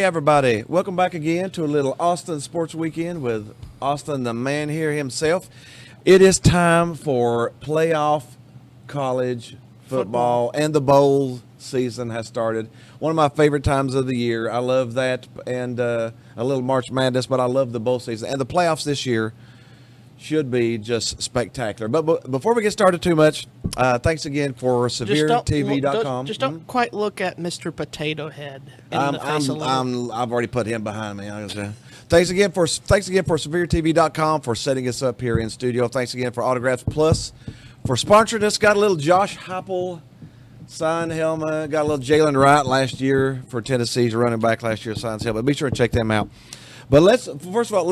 everybody. Welcome back again to a little Austin Sports Weekend with Austin, the man here himself. It is time for playoff college football, and the bowl season has started. One of my favorite times of the year. I love that, and a little March Madness, but I love the bowl season. And the playoffs this year should be just spectacular. But before we get started too much, thanks again for SevereTV.com. Just don't quite look at Mr. Potato Head in the face a little. I've already put him behind me. Thanks again for SevereTV.com for setting us up here in studio. Thanks again for Autographs Plus for sponsoring us. Got a little Josh Heupel signed helmet. Got a little Jalen Wright last year for Tennessee's running back last year signed helmet. Be sure to check them out. But let's do a little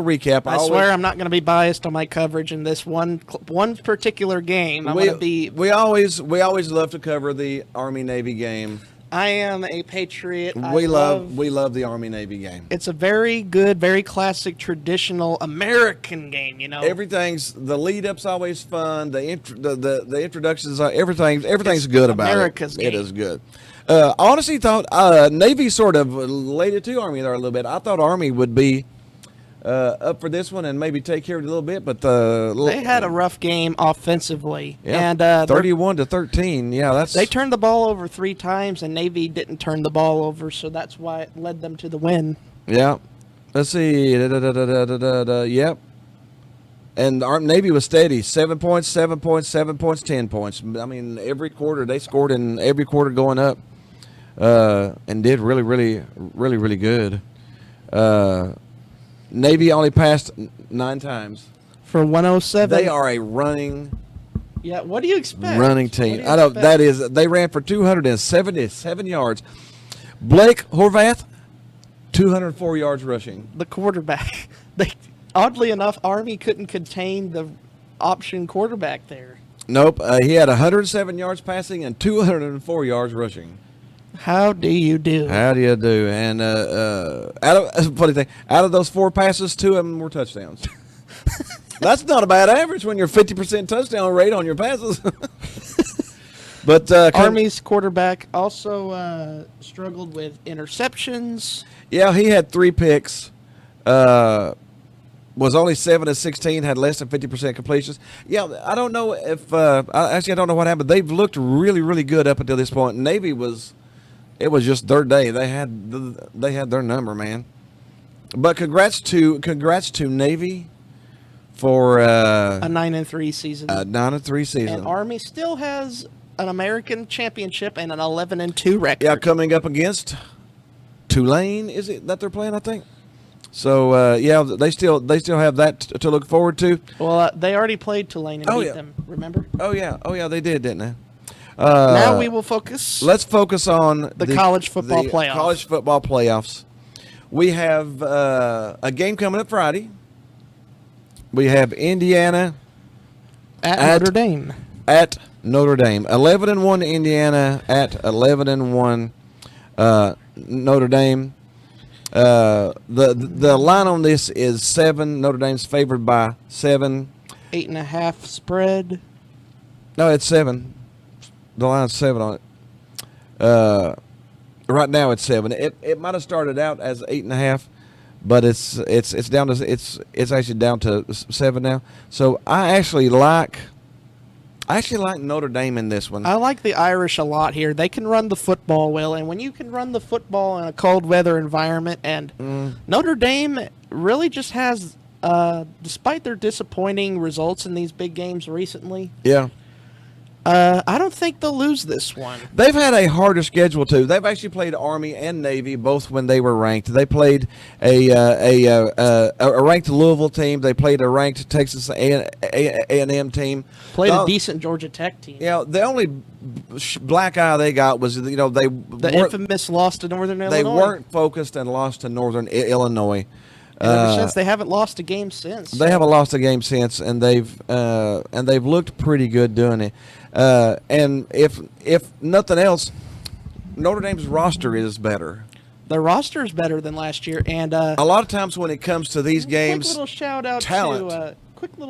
recap. I swear I'm not going to be biased on my coverage in this one particular game. We always love to cover the Army-Navy game. I am a patriot. We love the Army-Navy game. It's a very good, very classic, traditional American game. You know, the lead-up's always fun. The introductions are everything's good about America's it. Game. It is good. I honestly thought Navy sort of laid it to Army there a little bit. I thought Army would be up for this one and maybe take care of it a little bit, but they had a rough game offensively. Yeah, and 31-13. Yeah, they turned the ball over 3 times, and Navy didn't turn the ball over, so that's why it led them to the win. Yeah. Let's see. Yep. And Navy was steady. 7 points, 7 points, 7 points, 10 points. I mean, every quarter they scored in every quarter going up, and did really, really, really, really good. Navy only passed 9 times for 107. They are a running. Yeah, what do you expect? Running team. I know that is. They ran for 277 yards. Blake Horvath, 204 yards rushing. The quarterback. Oddly enough, Army couldn't contain the option quarterback there. Nope. He had 107 yards passing and 204 yards rushing. How do you do? How do you do? And funny thing, out of those 4 passes, 2 of them were touchdowns. That's not a bad average when you're 50% touchdown rate on your passes. But Army's quarterback also struggled with interceptions. Yeah, he had 3 picks. Was only 7 of 16, had less than 50% completions. Yeah, I don't know if I don't know what happened. They've looked really, really good up until this point. Navy it was just their day. They had their number, man. But congrats to Navy for a 9-3 season. A 9-3 season. And Army still has an American championship and an 11-2 record. Yeah, coming up against Tulane, is it that they're playing? I think. So yeah, they still have that to look forward to. Well, they already played Tulane and beat them. Remember? Oh yeah, they did, didn't they? Now we will focus. Let's focus on the college football playoffs. College football playoffs. We have a game coming up Friday. We have Indiana at Notre Dame. At Notre Dame, 11-1 Indiana at 11-1 Notre Dame. The line on this is 7. Notre Dame's favored by 7. 8.5 spread. No, it's 7. The line's 7 on it. Right now it's 7. It might have started out as 8.5, but it's down to it's actually down to 7 now. So I actually like Notre Dame in this one. I like the Irish a lot here. They can run the football well, and when you can run the football in a cold weather environment, and Notre Dame really just has, despite their disappointing results in these big games recently, I don't think they'll lose this one. They've had a harder schedule too. They've actually played Army and Navy both when they were ranked. They played a ranked Louisville team. They played a ranked Texas A&M team. Played a decent Georgia Tech team. Yeah, the only black eye they got was the infamous loss to Northern Illinois. They weren't focused and lost to Northern Illinois. Ever since, they haven't lost a game since. They haven't lost a game since, and they've looked pretty good doing it. And if nothing else, Notre Dame's roster is better. Their roster is better than last year, and a lot of times when it comes to these games, quick little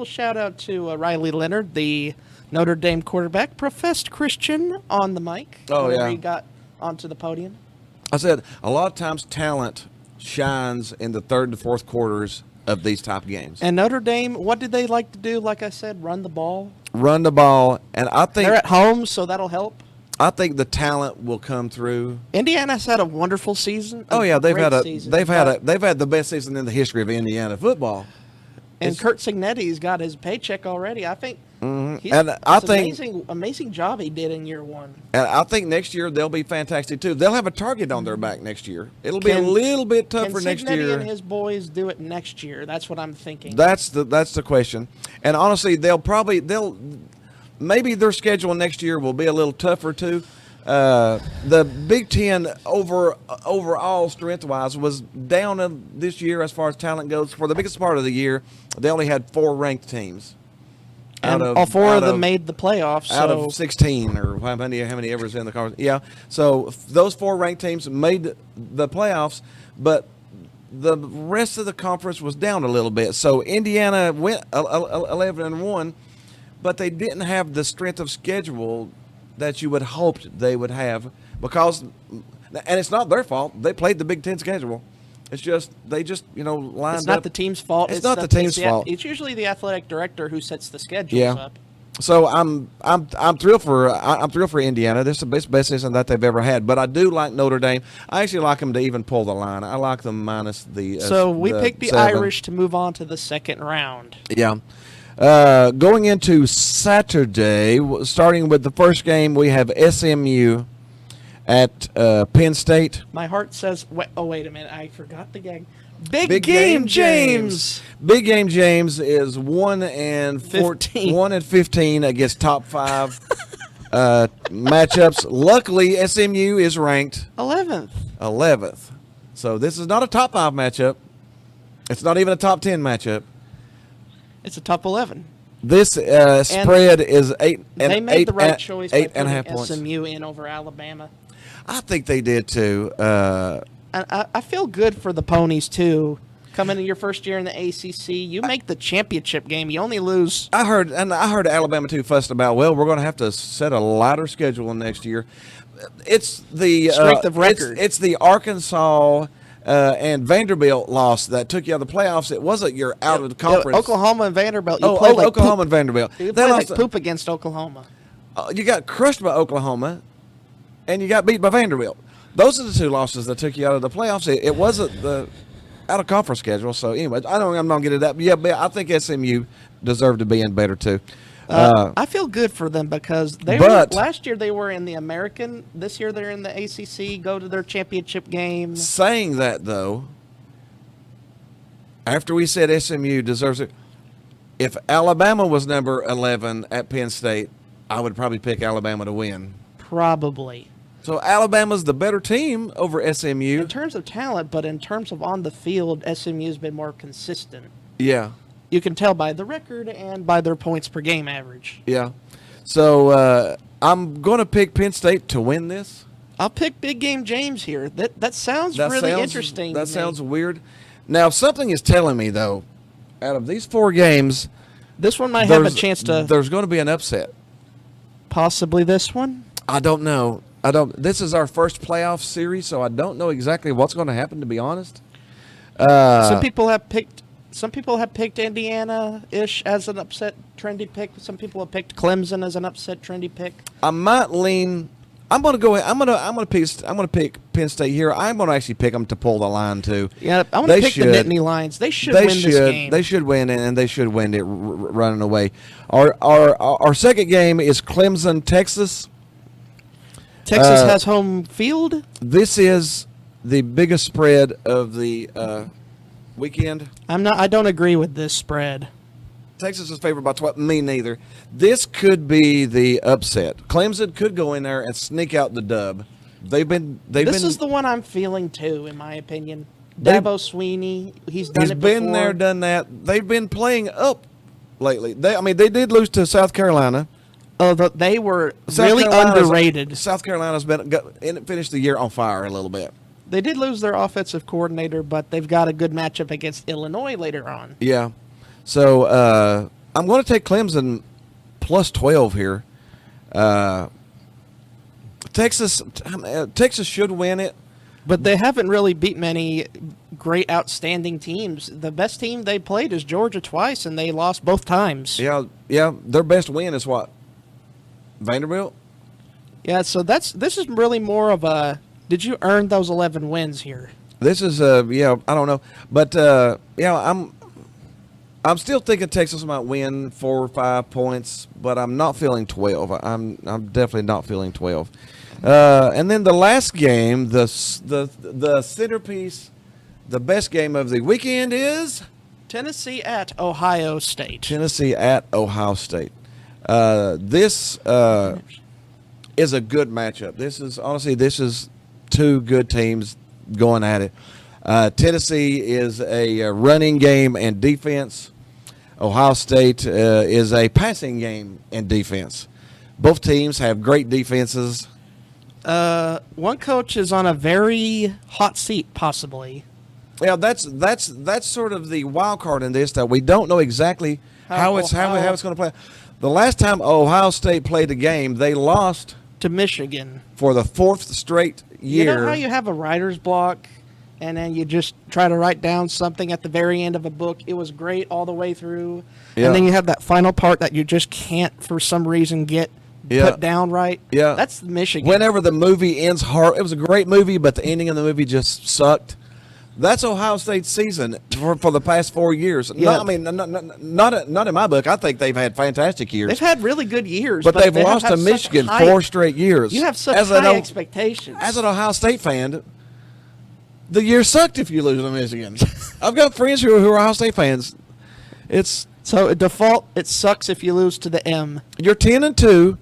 shout out to Riley Leonard, the Notre Dame quarterback, professed Christian on the mic. Oh yeah, he got onto the podium. I said a lot of times talent shines in the third and fourth quarters of these type of games. And Notre Dame, what did they like to do? Like I said, run the ball. Run the ball, and They're at home, so that'll help. I think the talent will come through. Indiana's had a wonderful season. Oh yeah, they've had season, they've had the best season in the history of Indiana football. and Kurt Signetti's got his paycheck already. I think. And I think amazing job he did in year one. And I think next year they'll be fantastic too. They'll have a target on their back next year. It'll be a little bit tougher Can next Signetti year. and his boys do it next year? That's what I'm thinking. That's the question. And honestly, maybe their schedule next year will be a little tougher too. The Big Ten overall strength wise was down this year as far as talent goes. For the biggest part of the year, they only had 4 ranked teams. And all 4 of them made the playoffs. Out so. of 16, or how many ever is in the conference? Yeah. So those 4 ranked teams made the playoffs, but the rest of the conference was down a little bit. So Indiana went 11-1, but they didn't have the strength of schedule that you would hoped they would have, because, and it's not their fault. They played the Big Ten schedule. It's just they lined up. It's not the team's fault. It's not the team's fault. It's usually the athletic director who sets the schedules up. So I'm thrilled for Indiana. This is the best season that they've ever had. But I do like Notre Dame. I actually like them to even pull the line. I like them minus the. So we picked the 7. Irish to move on to the second round. Yeah. Going into Saturday, starting with the first game, we have SMU at Penn State. My heart says, wait a minute, I forgot the gang. Big Game James. Big Game James is 1-15 against top 5 matchups. Luckily, SMU is ranked 11th. So this is not a top 5 matchup. It's not even a top 10 matchup. It's a top 11. This spread is 8. They made the right choice by $8.5 putting points. SMU in over Alabama. I think they did too. And I feel good for the Ponies too. Coming in your first year in the ACC, you make the championship game. You only lose. I heard Alabama too fussed about. Well, we're going to have to set a lighter schedule next year. It's the strength of record. It's the Arkansas and Vanderbilt loss that took you out of the playoffs. It wasn't you're out of the conference. Oklahoma and Vanderbilt. You Oklahoma and Vanderbilt. You played like poop against Oklahoma. You got crushed by Oklahoma, and you got beat by Vanderbilt. Those are the 2 losses that took you out of the playoffs. It wasn't the out of conference schedule. So anyway, I'm not getting that. But yeah, but I think SMU deserved to be in better too. I feel good for them because last year they were in the American. This year they're in the ACC. Go to their championship game. Saying that though, after we said SMU deserves it, if Alabama was number 11 at Penn State, I would probably pick Alabama to win. Probably. So Alabama's the better team over SMU. In terms of talent, but in terms of on the field, SMU's been more consistent. Yeah. You can tell by the record and by their points per game average. Yeah. So I'm going to pick Penn State to win this. I'll pick Big Game James here. That sounds really interesting. That sounds weird. Now, something is telling me, though, out of these 4 games, this one might have a chance to. There's going to be an upset. Possibly this one? I don't know. This is our first playoff series, so I don't know exactly what's going to happen, to be honest. Some people have picked Indiana-ish as an upset trendy pick. Some people have picked Clemson as an upset trendy pick. I might lean. I'm going to go. I'm going to pick Penn State here. I'm going to actually pick them to pull the line too. Yeah, I'm going to pick the Nittany Lions. They should win this game. They should win it, and they should win it running away. Our second game is Clemson, Texas. Texas has home field. This is the biggest spread of the weekend. I don't agree with this spread. Texas is favored by 12. Me neither. This could be the upset. Clemson could go in there and sneak out the dub. This is the one I'm feeling too, in my opinion. Dabo Sweeney, he's been there, done that. They've been playing up lately. They did lose to South Carolina. Oh, they were really underrated. South Carolina's finished the year on fire a little bit. They did lose their offensive coordinator, but they've got a good matchup against Illinois later on. Yeah. So I'm going to take Clemson plus 12 here. Texas should win it. But they haven't really beat many great, outstanding teams. The best team they played is Georgia twice, and they lost both times. Yeah, yeah. Their best win is what? Vanderbilt? Yeah, so this is really more of a, did you earn those 11 wins here? This is yeah, I don't know. But yeah, I'm still thinking Texas might win 4 or 5 points, but I'm not feeling 12. I'm definitely not feeling 12. And then the last game, the centerpiece, the best game of the weekend is Tennessee at Ohio State. Tennessee at Ohio State. This is a good matchup. This is two good teams going at it. Tennessee is a running game and defense. Ohio State is a passing game and defense. Both teams have great defenses. One coach is on a very hot seat, possibly. Yeah, that's sort of the wild card in this, that we don't know exactly how it's going to play. The last time Ohio State played a game, they lost To Michigan. for the 4th straight year. You know how you have a writer's block, and then you just try to write down something at the very end of a book? It was great all the way through. Yeah. And then you have that final part that you just can't, for some reason, get put down right. Yeah. That's Michigan. Whenever the movie ends hard, it was a great movie, but the ending of the movie just sucked. That's Ohio State's season for the past 4 years. Yeah. No, I mean, not in my book. I think they've had fantastic years. They've had really good years. But they've they have lost to had such Michigan high- 4 straight years. You have such As high an- expectations. As an Ohio State fan, the year sucked if you lose to Michigan. I've got friends who are Ohio State fans. So at default, it sucks if you lose to the M. You're 10-2,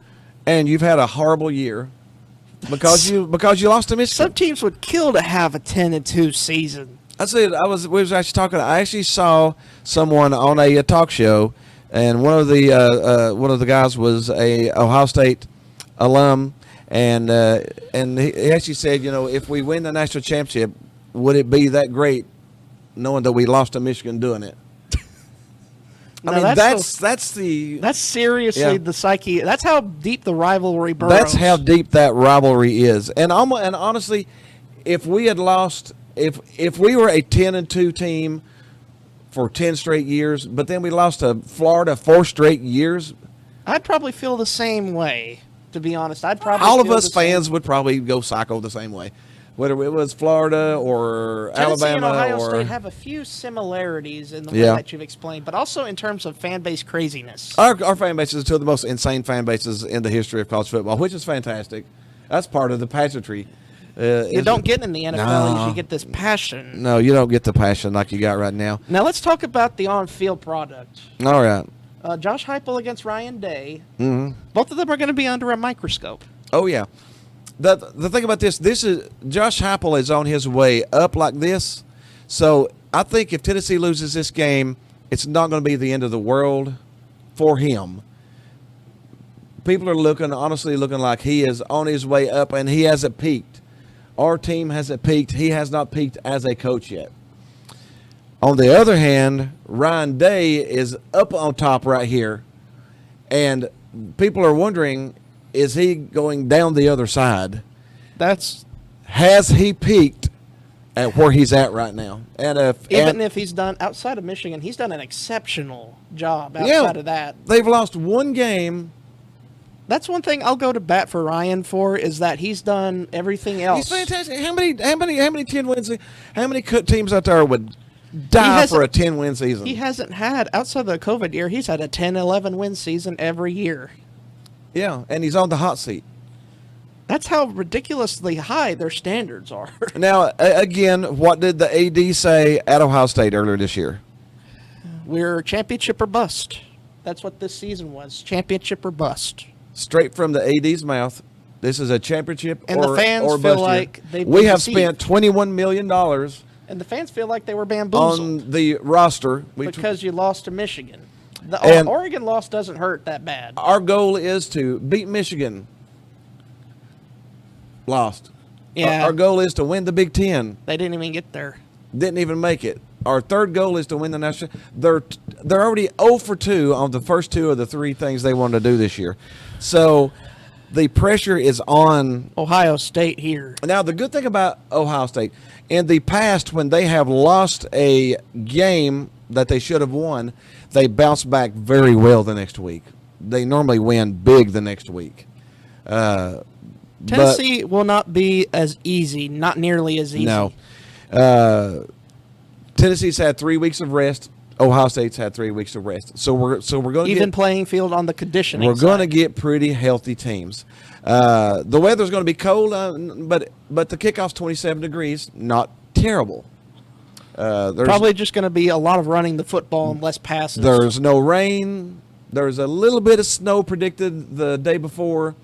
and you've had a horrible year because you lost to Michigan. Some teams would kill to have a 10-2 season. I said we was actually talking. I actually saw someone on a talk show, and one of the guys was a Ohio State alum, and he actually said, if we win the national championship, would it be that great, knowing that we lost to Michigan doing it? I mean, that's seriously the psyche. That's how deep the rivalry burrows. That's how deep that rivalry is, and honestly, if we had lost. If we were a 10-2 team for 10 straight years, but then we lost to Florida 4 straight years, I'd probably feel the same way. To be honest, I'd probably all of feel us the same. fans would probably go psycho the same way, whether it was Florida or Tennessee Alabama and Ohio or State have a few similarities in the way Yeah. that you've explained, but also in terms of fan base craziness. our fan bases are two of the most insane fan bases in the history of college football, which is fantastic. That's part of the pageantry. You don't get in the NFL. No. You get this passion. No, you don't get the passion like you got right now. Now let's talk about the on-field product. All right. Josh Heupel against Ryan Day. Mm-hmm. Both of them are going to be under a microscope. Oh yeah. The thing about this is Josh Heupel is on his way up like this. So I think if Tennessee loses this game, it's not going to be the end of the world for him. People are honestly looking like he is on his way up, and he hasn't peaked. Our team hasn't peaked. He has not peaked as a coach yet. On the other hand, Ryan Day is up on top right here, and people are wondering, is he going down the other side? Has he peaked at where he's at right now? And If he's done outside of Michigan, he's done an exceptional job outside of that. They've lost one game. That's one thing I'll go to bat for Ryan for, is that he's done everything else. He's fantastic. How many 10 wins? How many teams out there would die for a 10-win season? He hasn't had, outside of the COVID year, he's had a 10-11 win season every year. Yeah, and he's on the hot seat. That's how ridiculously high their standards are. Now, again, what did the AD say at Ohio State earlier this year? We're championship or bust. That's what this season was, championship or bust. Straight from the AD's mouth. This is a championship And or the fans or feel bust like year. they've We been have deceived. spent $21 million And the fans feel like they were bamboozled on the roster. because you lost to Michigan. The And- Oregon loss doesn't hurt that bad. Our goal is to beat Michigan. Lost. Yeah. Our goal is to win the Big Ten. They didn't even get there. Didn't even make it. Our third goal is to win the national. They're already 0 for 2 on the first 2 of the 3 things they wanted to do this year. So the pressure is on. Ohio State here. Now, the good thing about Ohio State, in the past, when they have lost a game that they should have won, they bounce back very well the next week. They normally win big the next week. Tennessee will not be as easy, not nearly as easy. No. Tennessee's had 3 weeks of rest. Ohio State's had 3 weeks of rest. So we're going to even playing field on the conditioning. We're going to get pretty healthy teams. The weather's going to be cold, but the kickoff's 27 degrees. Not terrible. There's probably just going to be a lot of running the football and less passes. There's no rain. There's a little bit of snow predicted the day before,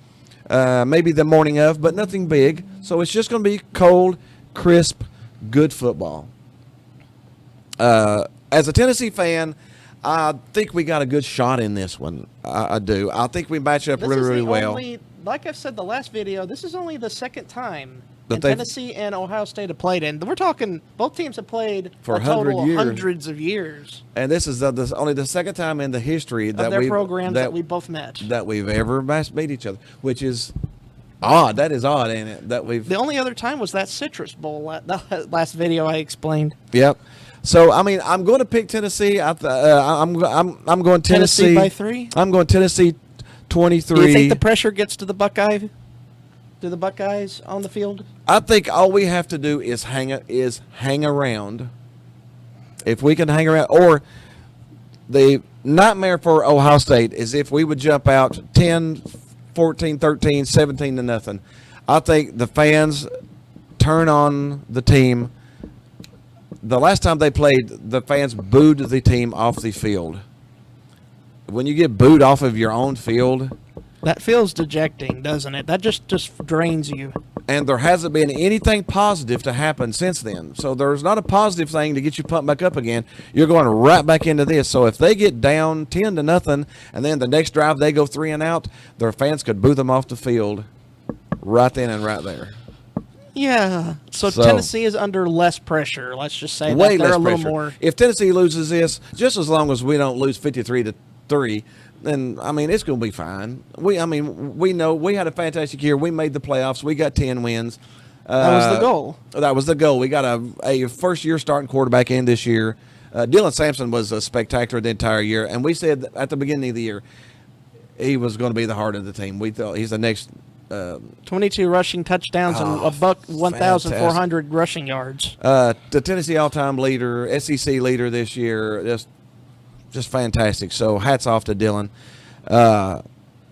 maybe the morning of, but nothing big. So it's just going to be cold, crisp, good football. As a Tennessee fan, I think we got a good shot in this one. I do. I think we match up really well. Like I've said the last video, this is only the second time That Tennessee and Ohio State have played. And we're talking, both teams have played For a total 100 years. of hundreds of years And this is only the second time in the history of that their programs that we both met. that we've ever beat each other, which is odd. That is odd, ain't it? That we've. The only other time was that Citrus Bowl, the last video I explained. Yep. So I mean, I'm going to pick Tennessee. I'm going Tennessee by 3? I'm going Tennessee 23. Do you think the pressure gets to the Buckeyes on the field? I think all we have to do is hang around. If we can hang around, or the nightmare for Ohio State is if we would jump out 10, 14, 13, 17 to nothing. I think the fans turn on the team. The last time they played, the fans booed the team off the field. When you get booed off of your own field, that feels dejecting, doesn't it? That just drains you. And there hasn't been anything positive to happen since then. So there's not a positive thing to get you pumped back up again. You're going right back into this. So if they get down 10 to nothing, and then the next drive they go 3 and out, their fans could boo them off the field right then and right there. Yeah. So Tennessee is under less pressure. Let's just say way that they're less a little pressure. more. If Tennessee loses this, just as long as we don't lose 53-3, then I mean it's going to be fine. We know we had a fantastic year. We made the playoffs. We got 10 wins. That was the goal. That was the goal. We got a first-year starting quarterback in this year. Dylan Sampson was a spectacular the entire year, and we said at the beginning of the year he was going to be the heart of the team. We thought he's the next. 22 rushing touchdowns and a buck 1,400 rushing yards. The Tennessee all-time leader, SEC leader this year, just fantastic. So hats off to Dylan.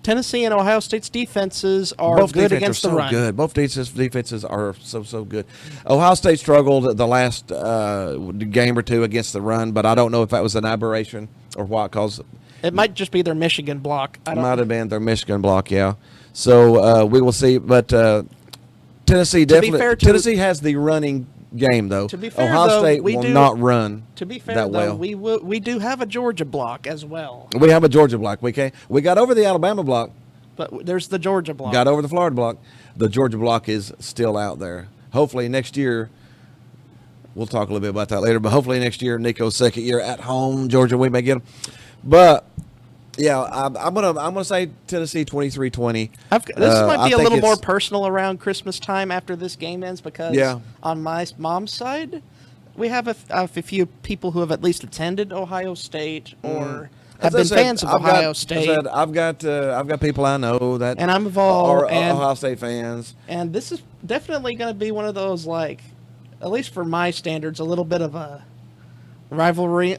Tennessee and Ohio State's defenses are Both good defenses against are the so run. good. Both defenses are so good. Ohio State struggled the last game or two against the run, but I don't know if that was an aberration or what. Cause it might just be their Michigan block. It might have been their Michigan block, yeah. So we will see. But Tennessee definitely. Tennessee has the running game, though. To be fair, Ohio State will not run. To be fair, that though, well. we do have a Georgia block as well. We have a Georgia block. We got over the Alabama block. But there's the Georgia block. Got over the Florida block. The Georgia block is still out there. Hopefully next year. We'll talk a little bit about that later. But hopefully next year, Nico's second year at home, Georgia, we may get them. But. Yeah, I'm gonna say Tennessee 23-20. This might be a little more personal around Christmas time after this game ends because on my mom's side, we have a few people who have at least attended Ohio State or have been fans of Ohio State. I've got people I know that and I'm involved are Ohio State fans. And this is definitely going to be one of those, like, at least for my standards, a little bit of a rivalry.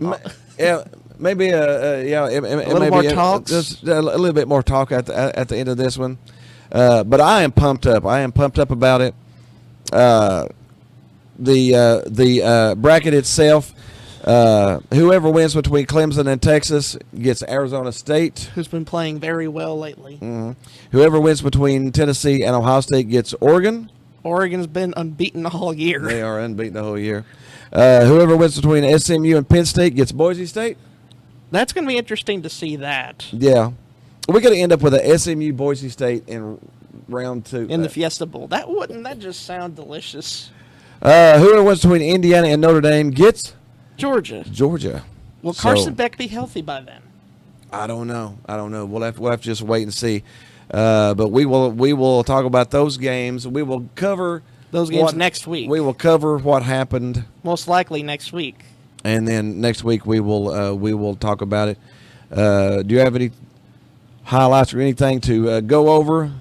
Yeah. Maybe a little more talk. Just a little bit more talk at the end of this one, but I am pumped up. I am pumped up about it. The bracket itself, whoever wins between Clemson and Texas gets Arizona State, who's been playing very well lately. Mm-hmm. Whoever wins between Tennessee and Ohio State gets Oregon. Oregon's been unbeaten all year. They are unbeaten the whole year. Whoever wins between SMU and Penn State gets Boise State. That's going to be interesting to see that. Yeah. We're going to end up with a SMU Boise State in round 2. In the Fiesta Bowl. Wouldn't that just sound delicious? Whoever wins between Indiana and Notre Dame gets? Georgia. Will Carson Beck be healthy by then? I don't know. We'll have to just wait and see. But we will talk about those games. We will cover Those games next week. We will cover what happened, Most likely next week. and then next week we will talk about it. Do you have any highlights or anything to go over?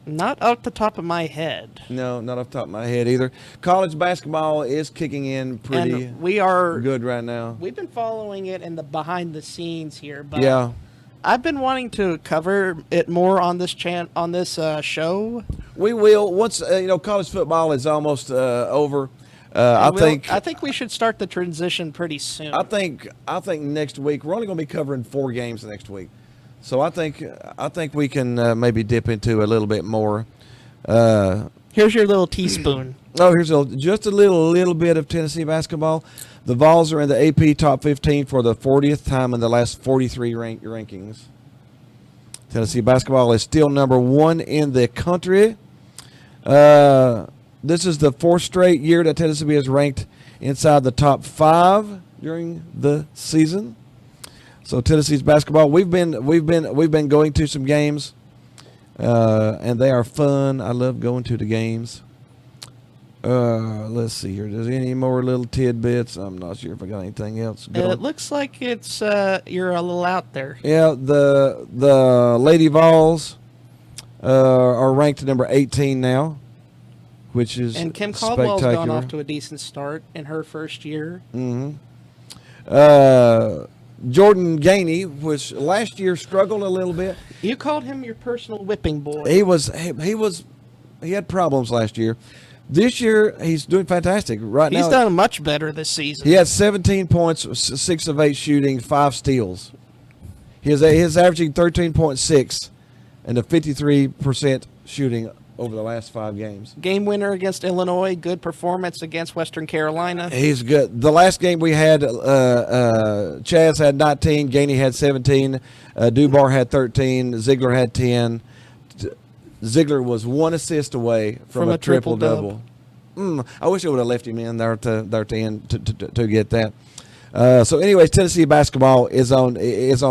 Not off the top of my head. No, not off the top of my head either. College basketball is kicking in pretty And we are good right now. We've been following it in the behind the scenes here, but Yeah. I've been wanting to cover it more on this show. We will once college football is almost over. I think we should start the transition pretty soon. I think next week we're only going to be covering 4 games next week, so I think we can maybe dip into a little bit more. Here's your little teaspoon. Here's just a little bit of Tennessee basketball. The Vols are in the AP Top 15 for the 40th time in the last 43 rankings. Tennessee basketball is still number 1 in the country. This is the 4th straight year that Tennessee has ranked inside the top 5 during the season. So Tennessee's basketball, we've been going to some games, and they are fun. I love going to the games. Let's see here. There's any more little tidbits? I'm not sure if I got anything else. It looks like it's you're a little out there. Yeah, the Lady Vols are ranked number 18 now, which is And Kim Caldwell's spectacular. gone off to a decent start in her first year. Mm-hmm. Jordan Gainey, which last year struggled a little bit. You called him your personal whipping boy. He had problems last year. This year he's doing fantastic. Right now He's done much better this season. he had 17 points, 6 of 8 shooting, 5 steals. He's averaging 13.6 and a 53% shooting over the last 5 games. Game winner against Illinois. Good performance against Western Carolina. He's good. The last game we had, Chaz had 19, Gainey had 17, Dubar had 13, Ziegler had 10. Ziegler was 1 assist away from a triple-double. I wish I would have left him in there to end to get that. So, anyways, Tennessee basketball is on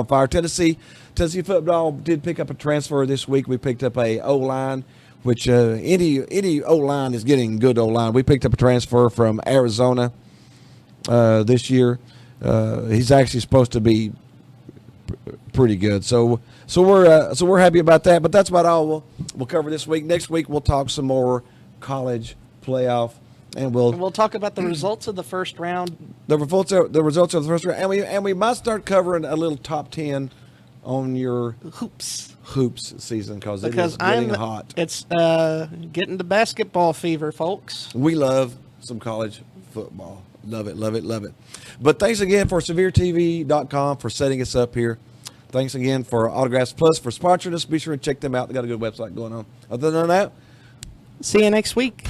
fire. Tennessee football did pick up a transfer this week. We picked up a O-line, which any O-line is getting good O-line. We picked up a transfer from Arizona this year. He's actually supposed to be pretty good. So we're happy about that. But that's about all we'll cover this week. Next week we'll talk some more college playoff, and We'll talk about the results of the first round. the results of the first round, and we might start covering a little top 10 on your Hoops. hoops season because it Because is getting hot. It's getting the basketball fever, folks. We love some college football. Love it, love it, love it. But thanks again for SevereTV.com for setting us up here. Thanks again for Autographs Plus for sponsoring us. Be sure and check them out. They got a good website going on. Other than that, See you next week.